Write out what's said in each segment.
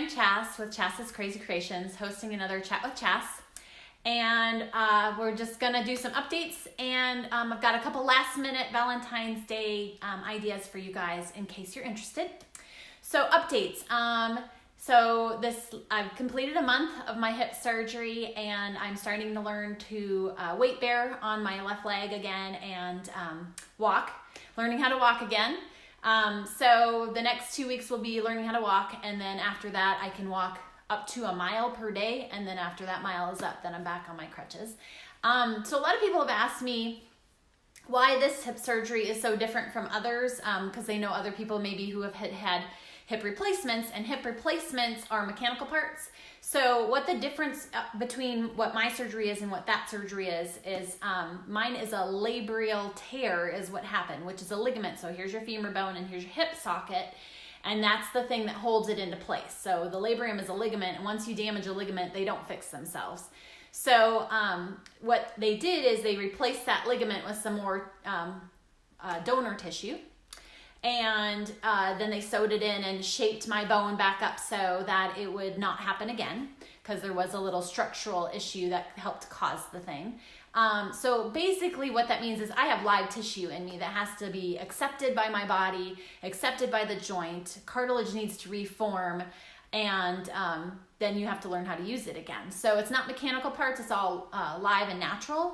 I'm Chas with Chas's Crazy Creations, hosting another Chat with Chas. And we're just going to do some updates, and I've got a couple last minute Valentine's Day ideas for you guys in case you're interested. So updates. I've completed a month of my hip surgery, and I'm starting to learn to weight bear on my left leg again and learning how to walk again. So the next 2 weeks will be learning how to walk, and then after that I can walk up to a mile per day, and then after that mile is up, then I'm back on my crutches. So a lot of people have asked me why this hip surgery is so different from others, because they know other people maybe who have had hip replacements, and hip replacements are mechanical parts. So what the difference between what my surgery is and what that surgery is mine is a labial tear is what happened, which is a ligament. So here's your femur bone and here's your hip socket, and that's the thing that holds it into place. So the labrium is a ligament, and once you damage a ligament, they don't fix themselves. So what they did is they replaced that ligament with some more donor tissue. And then they sewed it in and shaped my bone back up so that it would not happen again, because there was a little structural issue that helped cause the thing. So basically what that means is I have live tissue in me that has to be accepted by my body, accepted by the joint. Cartilage needs to reform, and then you have to learn how to use it again. So it's not mechanical parts, it's all live and natural,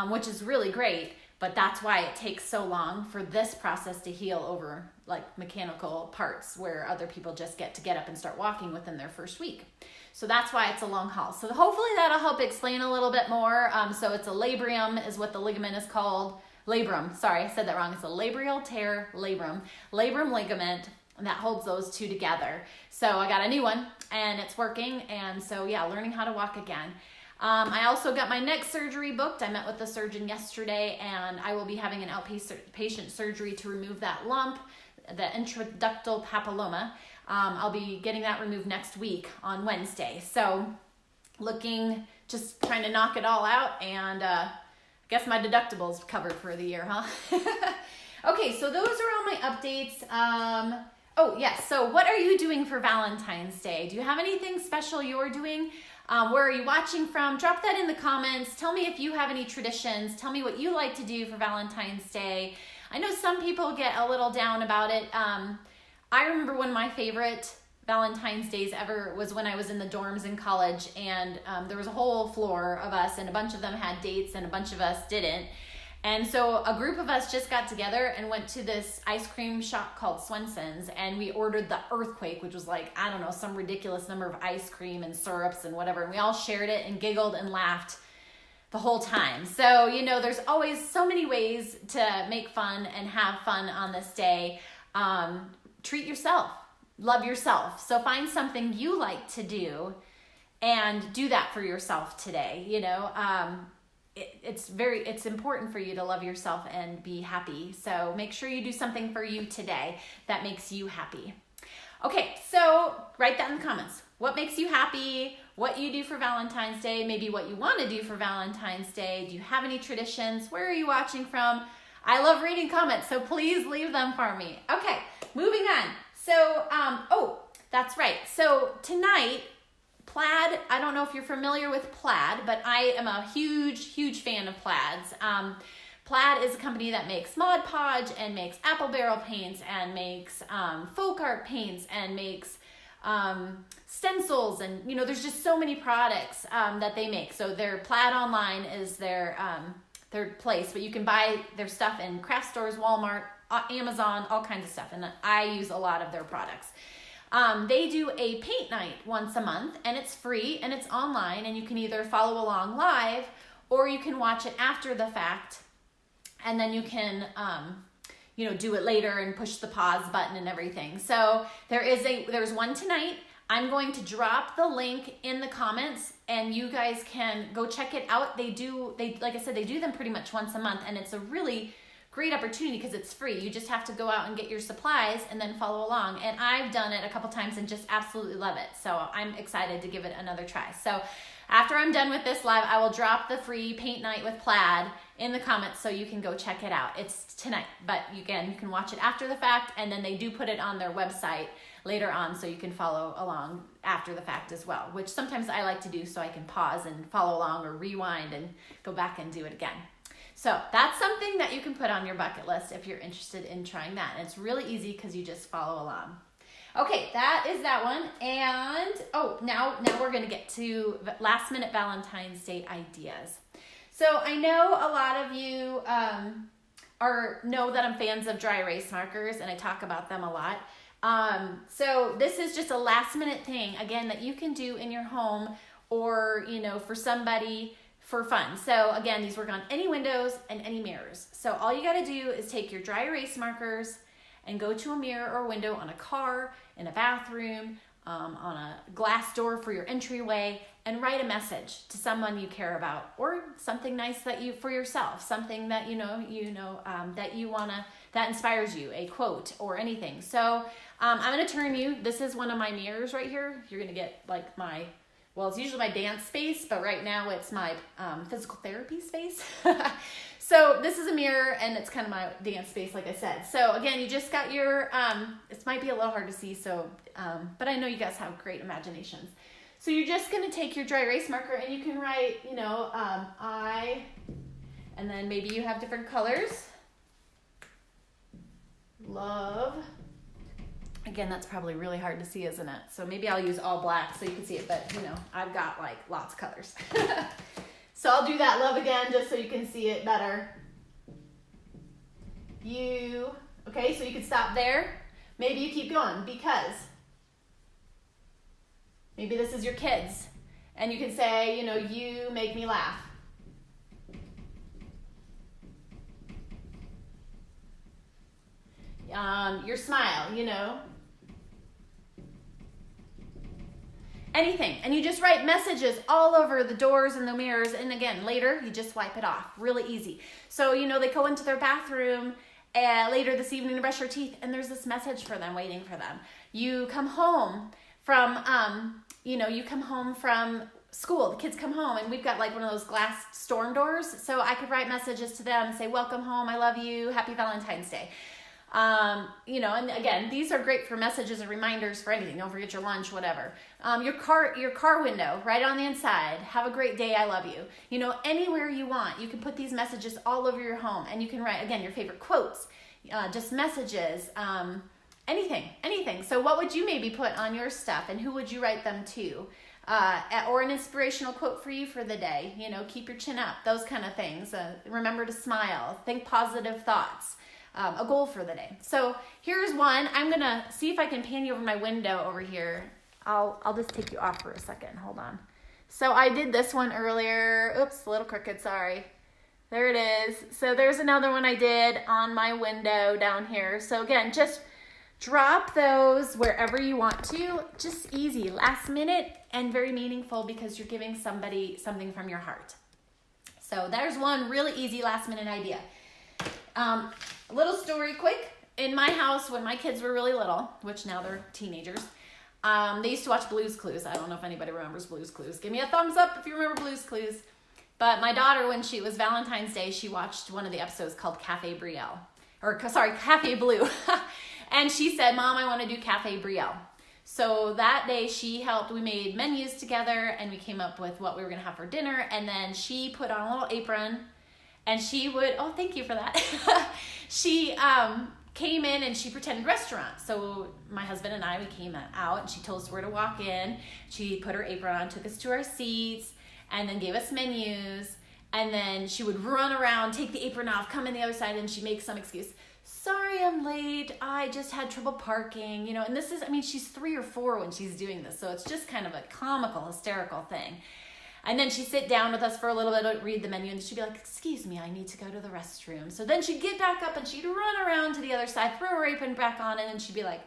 which is really great. But that's why it takes so long for this process to heal over like mechanical parts, where other people just get up and start walking within their first week. So that's why it's a long haul. So hopefully that'll help explain a little bit more. So it's a labrium is what the ligament is called. Labrum, sorry, I said that wrong. It's a labial tear labrum. Labrum ligament, and that holds those two together. So I got a new one and it's working. And so yeah, learning how to walk again. I also got my neck surgery booked. I met with the surgeon yesterday, and I will be having an outpatient surgery to remove that lump, the intraductal papilloma. I'll be getting that removed next week on Wednesday. So just trying to knock it all out, and I guess my deductible's covered for the year, huh? Okay, so those are all my updates. So what are you doing for Valentine's Day? Do you have anything special you're doing? Where are you watching from? Drop that in the comments. Tell me if you have any traditions. Tell me what you like to do for Valentine's Day. I know some people get a little down about it. I remember one of my favorite Valentine's Days ever was when I was in the dorms in college, and there was a whole floor of us, and a bunch of them had dates and a bunch of us didn't. And so a group of us just got together and went to this ice cream shop called Swenson's, and we ordered the Earthquake, which was like, I don't know, some ridiculous number of ice cream and syrups and whatever. And we all shared it and giggled and laughed the whole time. So, there's always so many ways to make fun and have fun on this day. Treat yourself, love yourself. So find something you like to do and do that for yourself today, It's important for you to love yourself and be happy. So make sure you do something for you today that makes you happy. Okay, so write that in the comments. What makes you happy? What you do for Valentine's Day? Maybe what you want to do for Valentine's Day. Do you have any traditions? Where are you watching from? I love reading comments, so please leave them for me. Okay, moving on. So, that's right. So tonight, plaid, I don't know if you're familiar with plaid, but I am a huge fan of plaids. Plaid is a company that makes Mod Podge and makes apple barrel paints and makes folk art paints and makes stencils, and there's just so many products that they make. So their Plaid online is their place, but you can buy their stuff in craft stores, Walmart, Amazon, all kinds of stuff, and I use a lot of their products. They do a paint night once a month, and it's free and it's online, and you can either follow along live or you can watch it after the fact, and then you can do it later and push the pause button and everything. So there's one tonight. I'm going to drop the link in the comments, and you guys can go check it out. Like I said, they do them pretty much once a month, and it's a really great opportunity because it's free. You just have to go out and get your supplies and then follow along. And I've done it a couple times and just absolutely love it. So I'm excited to give it another try. So After I'm done with this live, I will drop the free paint night with plaid in the comments so you can go check it out. It's tonight, but again, you can watch it after the fact, and then they do put it on their website later on so you can follow along after the fact as well, which sometimes I like to do so I can pause and follow along or rewind and go back and do it again. So that's something that you can put on your bucket list if you're interested in trying that. And it's really easy because you just follow along. Okay, that is that one. And now we're gonna get to last minute Valentine's Day ideas. So I know a lot of you know that I'm fans of dry erase markers, and I talk about them a lot. So this is just a last minute thing, again, that you can do in your home or, for somebody for fun. So again, these work on any windows and any mirrors. So all you gotta do is take your dry erase markers and go to a mirror or window on a car, in a bathroom, on a glass door for your entryway, and write a message to someone you care about, or something nice for yourself, something that that you wanna, that inspires you, a quote or anything. So I'm gonna turn you. This is one of my mirrors right here. You're gonna get like it's usually my dance space, but right now it's my physical therapy space. So this is a mirror, and it's kind of my dance space, like I said. So again, you just got your, this might be a little hard to see, so, but I know you guys have great imaginations. So you're just gonna take your dry erase marker, and you can write, I, and then maybe you have different colors. Love. Again, that's probably really hard to see, isn't it? So maybe I'll use all black so you can see it, but I've got like lots of colors. So I'll do that love again just so you can see it better. Okay, so you can stop there. Maybe you keep going because maybe this is your kids, and you can say, you make me laugh. Your smile, anything. And you just write messages all over the doors and the mirrors. And again, later, you just wipe it off. Really easy. So, they go into their bathroom later this evening to brush their teeth, and there's this message for them, waiting for them. You come home from, school. The kids come home, and we've got like one of those glass storm doors. So I could write messages to them and say, welcome home, I love you, happy Valentine's Day. And again, these are great for messages and reminders for anything. Don't forget your lunch, whatever. Your car window, right on the inside. Have a great day, I love you. Anywhere you want, you can put these messages all over your home, and you can write, again, your favorite quotes, just messages, anything. So what would you maybe put on your stuff, and who would you write them to? Or an inspirational quote for you for the day, keep your chin up, those kind of things. Remember to smile, think positive thoughts. A goal for the day. So here's one. I'm gonna see if I can pan you over my window over here. I'll just take you off for a second. Hold on. So I did this one earlier. Oops, a little crooked, sorry. There it is. So there's another one I did on my window down here. So again, just drop those wherever you want to. Just easy, last minute, and very meaningful because you're giving somebody something from your heart. So there's one really easy last minute idea. A little story quick. In my house, when my kids were really little, which now they're teenagers, they used to watch Blue's Clues. I don't know if anybody remembers Blue's Clues. Give me a thumbs up if you remember Blue's Clues. But my daughter, when she was Valentine's Day, she watched one of the episodes called Cafe Blue. And she said, Mom, I want to do Cafe Brielle. So that day we made menus together, and we came up with what we were going to have for dinner. And then she put on a little apron, and she would, thank you for that. She came in and she pretended restaurant. So my husband and I, we came out, and she told us where to walk in. She put her apron on, took us to our seats, and then gave us menus. And then she would run around, take the apron off, come in the other side, and she'd make some excuse. Sorry, I'm late. I just had trouble parking, and this is, she's 3 or 4 when she's doing this. So it's just kind of a comical, hysterical thing. And then she'd sit down with us for a little bit, read the menu, and she'd be like, excuse me, I need to go to the restroom. So then she'd get back up and she'd run around to the other side, throw her apron back on, and then she'd be like,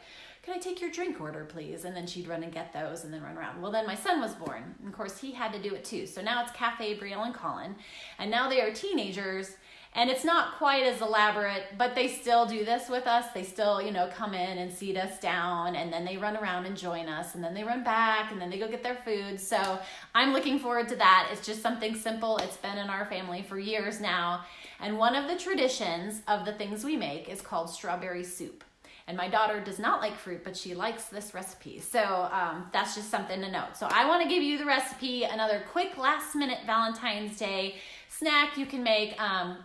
can I take your drink order, please? And then she'd run and get those and then run around. Well, then my son was born. And of course, he had to do it too. So now it's Cafe Brielle and Colin. And now they are teenagers. And it's not quite as elaborate, but they still do this with us. They still, come in and seat us down, and then they run around and join us, and then they run back, and then they go get their food. So I'm looking forward to that. It's just something simple. It's been in our family for years now. And one of the traditions of the things we make is called strawberry soup. And my daughter does not like fruit, but she likes this recipe. So that's just something to note. So I want to give you the recipe, another quick last minute Valentine's Day snack you can make.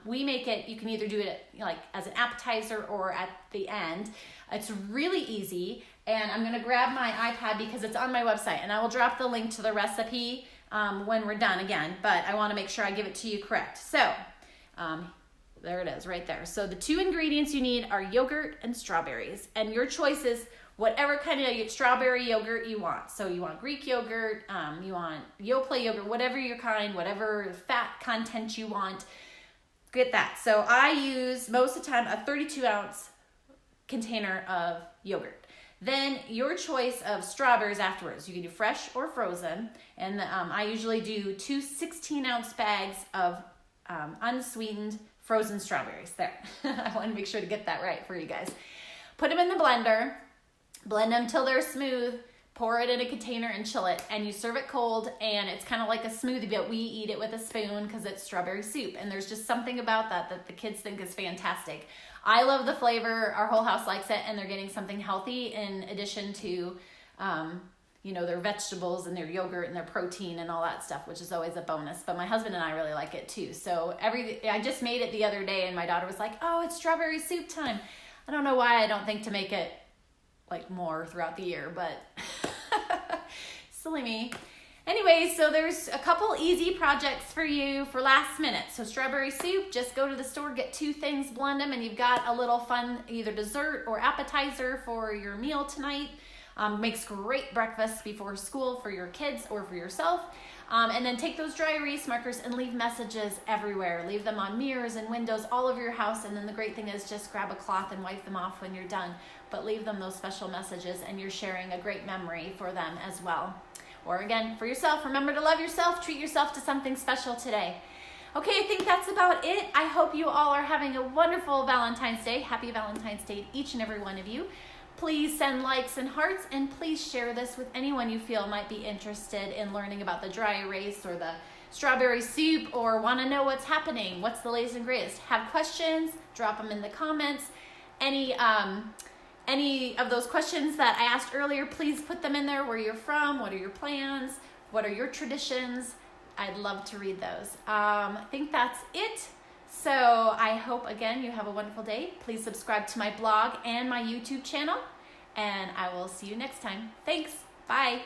We make it, you can either do it like as an appetizer or at the end. It's really easy. And I'm going to grab my iPad because it's on my website, and I will drop the link to the recipe when we're done again, but I want to make sure I give it to you correct. So there it is right there. So the 2 ingredients you need are yogurt and strawberries, and your choice is whatever kind of strawberry yogurt you want. So you want Greek yogurt, you want Yoplait yogurt, whatever your kind, whatever fat content you want, get that. So I use most of the time a 32-ounce container of yogurt. Then your choice of strawberries afterwards. You can do fresh or frozen, and I usually do 2 16-ounce bags of unsweetened frozen strawberries. There. I want to make sure to get that right for you guys. Put them in the blender, blend them till they're smooth, pour it in a container and chill it, and you serve it cold, and it's kind of like a smoothie, but we eat it with a spoon because it's strawberry soup, and there's just something about that the kids think is fantastic. I love the flavor, our whole house likes it, and they're getting something healthy in addition to their vegetables and their yogurt and their protein and all that stuff, which is always a bonus. But my husband and I really like it too. So I just made it the other day, and my daughter was like, "Oh, it's strawberry soup time." I don't know why I don't think to make it like more throughout the year, but silly me. Anyway, so there's a couple easy projects for you for last minute. So strawberry soup, just go to the store, get 2 things, blend them, and you've got a little fun either dessert or appetizer for your meal tonight. Makes great breakfast before school for your kids or for yourself. And then take those dry erase markers and leave messages everywhere. Leave them on mirrors and windows all over your house. And then the great thing is just grab a cloth and wipe them off when you're done. But leave them those special messages, and you're sharing a great memory for them as well. Or again, for yourself, remember to love yourself. Treat yourself to something special today. Okay, I think that's about it. I hope you all are having a wonderful Valentine's Day. Happy Valentine's Day to each and every one of you. Please send likes and hearts, and please share this with anyone you feel might be interested in learning about the dry erase or the strawberry soup, or want to know what's happening, what's the latest and greatest. Have questions, drop them in the comments. Any of those questions that I asked earlier, please put them in there. Where you're from, what are your plans, what are your traditions? I'd love to read those. I think that's it. So I hope, again, you have a wonderful day. Please subscribe to my blog and my YouTube channel, and I will see you next time. Thanks. Bye.